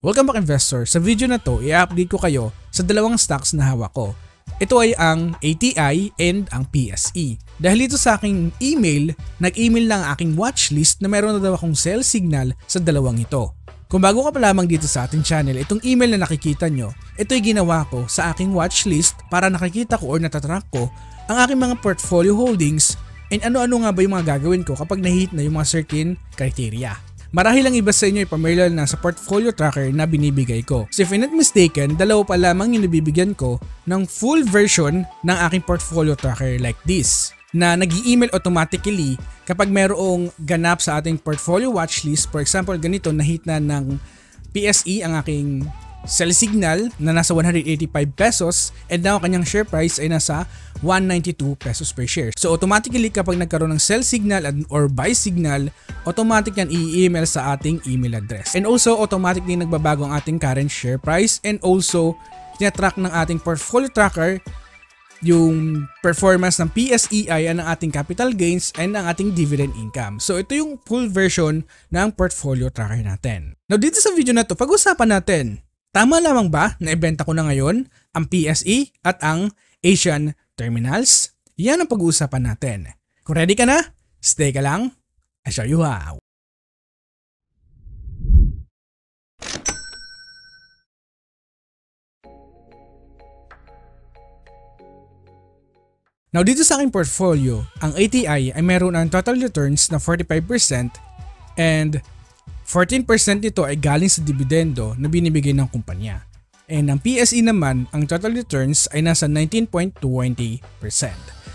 Welcome back investor. Sa video na to, i-update ko kayo sa dalawang stocks na hawak ko. Ito ay ang ATI and ang PSE. Dahil dito sa aking email, nag-email lang aking watchlist na meron na daw akong sell signal sa dalawang ito. Kung bago ka pa lamang dito sa ating channel, itong email na nakikita nyo, ito ay ginawa ko sa aking watchlist para nakikita ko or natatrack ko ang aking mga portfolio holdings and ano-ano nga ba yung mga gagawin ko kapag na-hit na yung mga certain criteria. Marahil lang iba sa inyo ay pamilyar na sa portfolio tracker na binibigay ko. So if I'm not mistaken, dalawa pa lamang yung nabibigyan ko ng full version ng aking portfolio tracker like this, na nag-i-email automatically kapag mayroong ganap sa ating portfolio watchlist. For example, ganito, na-hit na ng PSE ang aking sell signal na nasa 185 pesos and now kanyang share price ay nasa 192 pesos per share. So automatically kapag nagkaroon ng sell signal or buy signal, automatic yan i-email sa ating email address. And also automatic din nagbabago ang ating current share price and also tinatrack ng ating portfolio tracker yung performance ng PSEI ng ating capital gains and ang ating dividend income. So ito yung full version ng portfolio tracker natin. Now dito sa video na to, pag-usapan natin, tama lamang ba na ibenta ko na ngayon ang PSE at ang Asian Terminals? Yan ang pag-uusapan natin. Kung ready ka na, stay ka lang. I'll show you how. Now dito sa aking portfolio, ang ATI ay meron ng total returns na 45% and 14% nito ay galing sa dividendo na binibigay ng kumpanya. And ang PSE naman, ang total returns ay nasa 19.20%.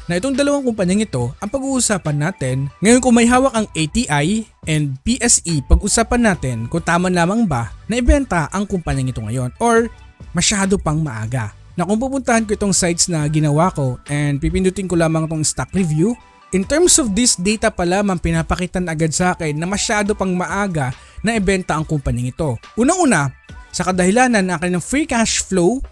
Na itong dalawang kumpanyang ito, ang pag-uusapan natin, ngayon kung may hawak ang ATI and PSE, pag-usapan natin kung tama lamang ba na ibenta ang kumpanyang ito ngayon or masyado pang maaga. Na kung pupuntahan ko itong sites na ginawa ko and pipindutin ko lamang itong stock review, in terms of this data pa lamang pinapakita na agad sa akin na masyado pang maaga na ibenta ang kumpanyang ito. Unang-una, sa kadahilanan na kanilang free cash flow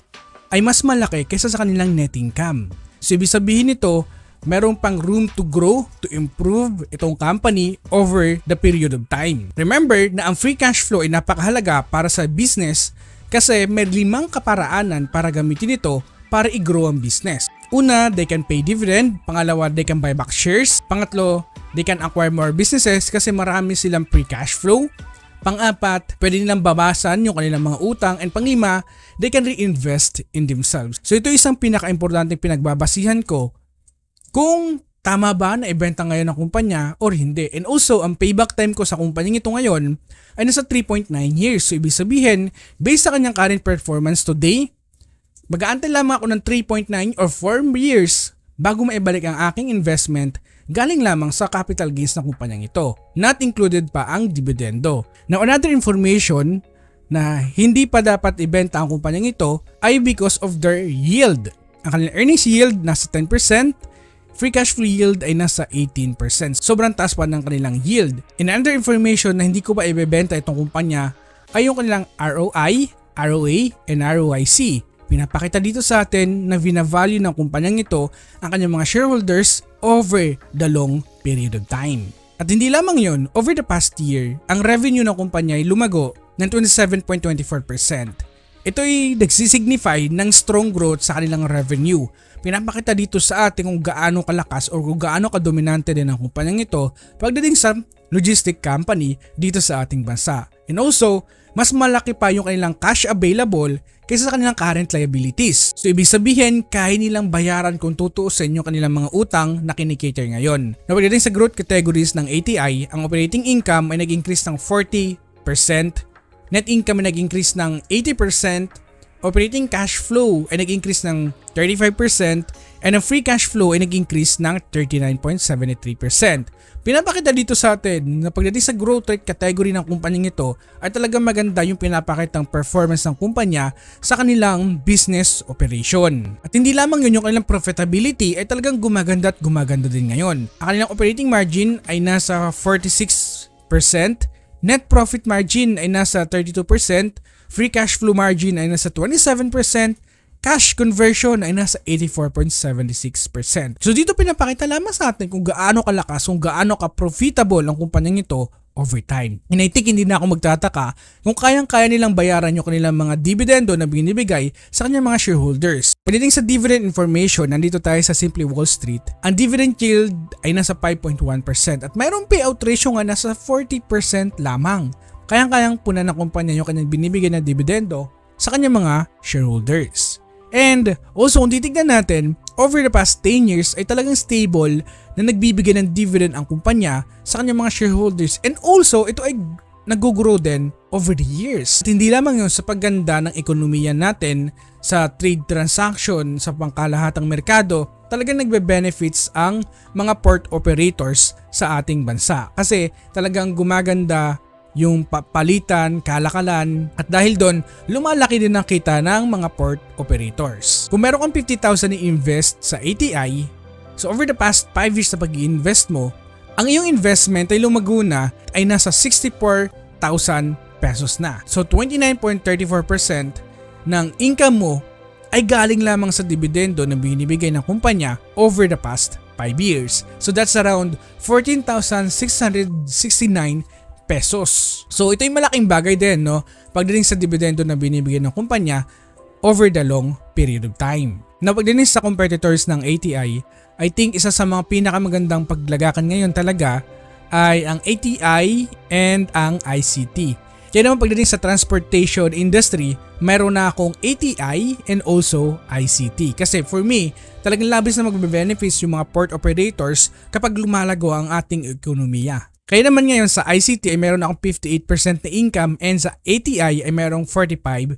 ay mas malaki kaysa sa kanilang net income. So ibig sabihin nito, meron pang room to grow, to improve itong company over the period of time. Remember na ang free cash flow ay napakahalaga para sa business kasi may 5 kaparaanan para gamitin ito para i-grow ang business. Una, they can pay dividend. Pangalawa, they can buy back shares. Pangatlo, they can acquire more businesses kasi marami silang free cash flow. Pang-apat, pwede nilang babasan yung kanilang mga utang. And pang-lima, they can reinvest in themselves. So ito isang pinaka-importanteng pinagbabasihan ko kung tama ba na ibenta ngayon ng kumpanya or hindi. And also, ang payback time ko sa kumpanyang ito ngayon ay nasa 3.9 years. So ibig sabihin, based sa kanyang current performance today, mag-aantay lamang ako ng 3.9 or 4 years bago maibalik ang aking investment galing lamang sa capital gains ng kumpanyang ito. Not included pa ang dividendo. Now another information na hindi pa dapat ibenta ang kumpanyang ito ay because of their yield. Ang kanilang earnings yield nasa 10%, free cash flow yield ay nasa 18%. Sobrang taas pa ng kanilang yield. And another information na hindi ko pa ibebenta itong kumpanya ay yung kanilang ROI, ROA, and ROIC. Pinapakita dito sa atin na vina-value ng kumpanyang ito ang kanyang mga shareholders over the long period of time. At hindi lamang yon, over the past year, ang revenue ng kumpanya ay lumago ng 27.24%. Ito ay nagsisignify ng strong growth sa kanilang revenue. Pinapakita dito sa atin kung gaano kalakas o kung gaano kadominante din ang kumpanyang ito pagdating sa logistic company dito sa ating bansa. And also, mas malaki pa yung kanilang cash available kaysa sa kanilang current liabilities. So ibig sabihin, kaya nilang bayaran kung tutuusin yung kanilang mga utang na kinikater ngayon. Na pagdating sa growth categories ng ATI, ang operating income ay nag-increase ng 40%, net income ay nag-increase ng 80%, operating cash flow ay nag-increase ng 35%, and ang free cash flow ay nag-increase ng 39.73%. Pinapakita dito sa atin na pagdating sa growth rate category ng kumpanyang ito ay talagang maganda yung pinapakitang performance ng kumpanya sa kanilang business operation. At hindi lamang yun, yung kanilang profitability ay talagang gumaganda at gumaganda din ngayon. Ang kanilang operating margin ay nasa 46%, net profit margin ay nasa 32%, free cash flow margin ay nasa 27%, cash conversion ay nasa 84.76%. So dito pinapakita lamang sa atin kung gaano kalakas, kung gaano ka-profitable ang kumpanyang ito over time. And I think hindi na ako magtataka kung kayang-kaya nilang bayaran yung kanilang mga dividendo na binibigay sa kanilang mga shareholders. Pagdating sa dividend information, nandito tayo sa Simply Wall Street. Ang dividend yield ay nasa 5.1% at mayroong payout ratio nga nasa 40% lamang. Kayang-kayang punan ng kumpanya yung kanyang binibigay na dividendo sa kanyang mga shareholders. And also kung titignan natin, over the past 10 years ay talagang stable na nagbibigay ng dividend ang kumpanya sa kanyang mga shareholders, and also ito ay nag-grow din over the years. At hindi lamang yun sa pagganda ng ekonomiya natin sa trade transaction sa pangkalahatang merkado, talagang nagbe-benefits ang mga port operators sa ating bansa kasi talagang gumaganda yung palitan, kalakalan, at dahil doon, lumalaki din ang kita ng mga port operators. Kung meron kang 50,000 i-invest sa ATI, so over the past 5 years na pag-i-invest mo, ang iyong investment ay lumago na ay nasa 64,000 pesos na. So 29.34% ng income mo ay galing lamang sa dividendo na binibigay ng kumpanya over the past 5 years. So that's around 14,669 pesos. So ito yung malaking bagay din, no? Pagdating sa dividendo na binibigay ng kumpanya over the long period of time. Now pagdating sa competitors ng ATI, I think isa sa mga pinakamagandang paglagakan ngayon talaga ay ang ATI and ang ICT. Kaya naman pagdating sa transportation industry, mayroon na akong ATI and also ICT. Kasi for me, talagang labis na magbe-benefits yung mga port operators kapag lumalago ang ating ekonomiya. Kaya naman ngayon sa ICT ay meron akong 58% na income and sa ATI ay merong 45%.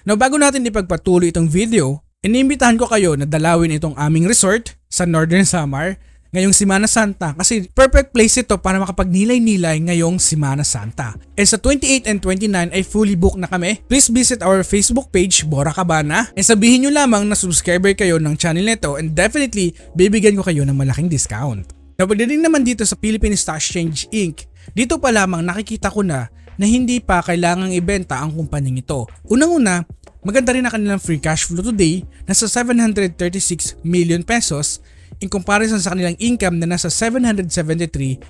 Now bago natin ipagpatuloy itong video, inimbitahan ko kayo na dalawin itong aming resort sa Northern Samar ngayong Semana Santa kasi perfect place ito para makapagnilay-nilay ngayong Semana Santa. And sa 28 and 29 ay fully booked na kami. Please visit our Facebook page, Bora Cabana, and sabihin nyo lamang na subscriber kayo ng channel nito and definitely bibigyan ko kayo ng malaking discount. Now pagdating naman dito sa Philippine Stock Exchange Inc., dito pa lamang nakikita ko na hindi pa kailangang ibenta ang kumpanyang ito. Unang-una, maganda rin ang kanilang free cash flow today na sa 736 million pesos in comparison sa kanilang income na nasa 773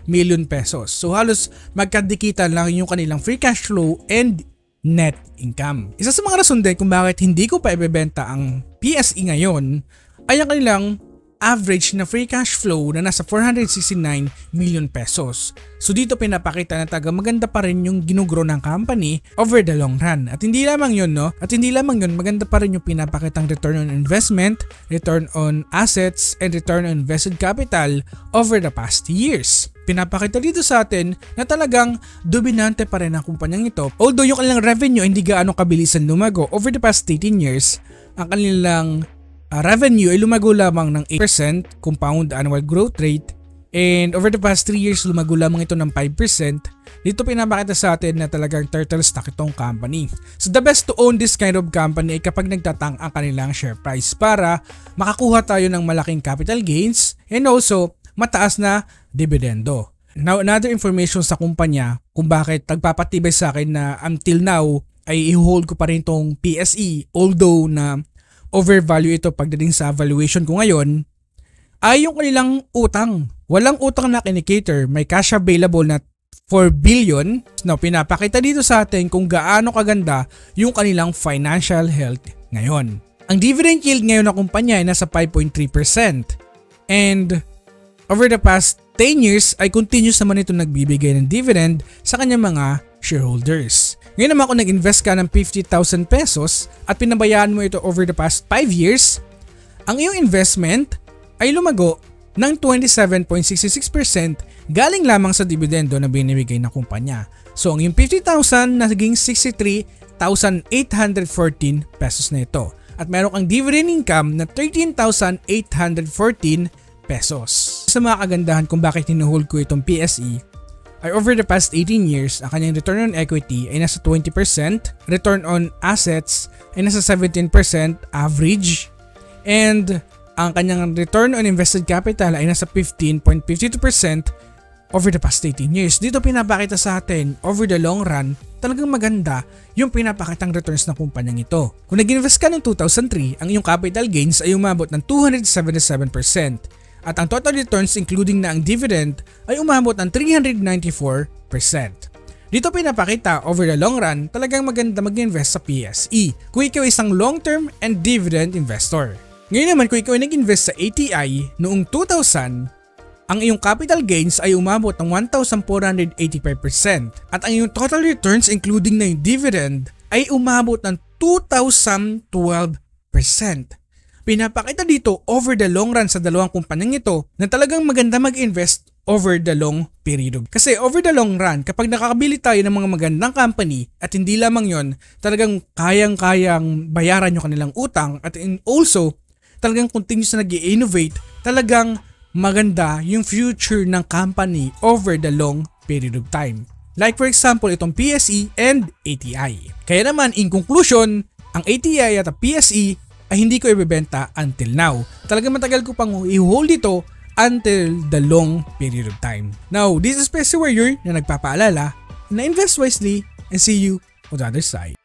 million pesos. So halos magkadikitan lang yung kanilang free cash flow and net income. Isa sa mga rason din kung bakit hindi ko pa ibebenta ang PSE ngayon ay ang kanilang average na free cash flow na nasa 469 million pesos. So dito pinapakita na taga maganda pa rin yung ginugro ng company over the long run. At hindi lamang yun, no? At hindi lamang yun, maganda pa rin yung pinapakitang return on investment, return on assets, and return on invested capital over the past years. Pinapakita dito sa atin na talagang dominante pa rin ang kumpanyang ito. Although yung kanilang revenue hindi gaano kabilisan lumago over the past 18 years, ang kanilang revenue ay lumago lamang ng 8% compound annual growth rate, and over the past 3 years lumago lamang ito ng 5%. Dito pinapakita sa atin na talagang turtle stock itong company. So the best to own this kind of company ay kapag nagtatang ang kanilang share price para makakuha tayo ng malaking capital gains and also mataas na dividendo. Now another information sa kumpanya kung bakit nagpapatibay sa akin na until now ay i-hold ko pa rin itong PSE, although na overvalue ito pagdating sa valuation ko ngayon, ay yung kanilang utang. Walang utang na kinikater, may cash available na 4 billion. Now pinapakita dito sa atin kung gaano kaganda yung kanilang financial health ngayon. Ang dividend yield ngayon ng kumpanya ay nasa 5.3%, and over the past 10 years ay continuous naman ito nagbibigay ng dividend sa kanyang mga shareholders. Ngayon naman kung nag-invest ka ng 50,000 pesos at pinabayaan mo ito over the past 5 years, ang iyong investment ay lumago ng 27.66% galing lamang sa dividendo na binibigay ng kumpanya. So ang iyong 50,000 naging 63,814 pesos na ito. At meron kang dividend income na 13,814 pesos. Sa mga kagandahan kung bakit hinuhold ko itong PSE, ay over the past 18 years, ang kanyang return on equity ay nasa 20%, return on assets ay nasa 17% average, and ang kanyang return on invested capital ay nasa 15.52% over the past 18 years. Dito pinapakita sa atin, over the long run, talagang maganda yung pinapakitang returns ng kumpanyang ito. Kung nag-invest ka noong 2003, ang iyong capital gains ay umabot ng 277%. at ang total returns including na ang dividend ay umabot ng 394%. Dito pinapakita over the long run talagang maganda mag-invest sa PSE kung ikaw isang long-term and dividend investor. Ngayon naman kung ikaw ay nag-invest sa ATI noong 2000, ang iyong capital gains ay umabot ng 1,485% at ang iyong total returns including na yung dividend ay umabot ng 2,012%. Pinapakita dito over the long run sa dalawang kumpanyang ito na talagang maganda mag-invest over the long period. Kasi over the long run, kapag nakakabili tayo ng mga magandang company at hindi lamang yon, talagang kayang-kayang bayaran yung kanilang utang at also talagang continuous na nag-i-innovate, talagang maganda yung future ng company over the long period of time. Like for example, itong PSE and ATI. Kaya naman, in conclusion, ang ATI at ang PSE ay hindi ko ibebenta until now. Talagang matagal ko pang i-hold ito until the long period of time. Now, this is Pesci Warrior na nagpapaalala na invest wisely and see you on the other side.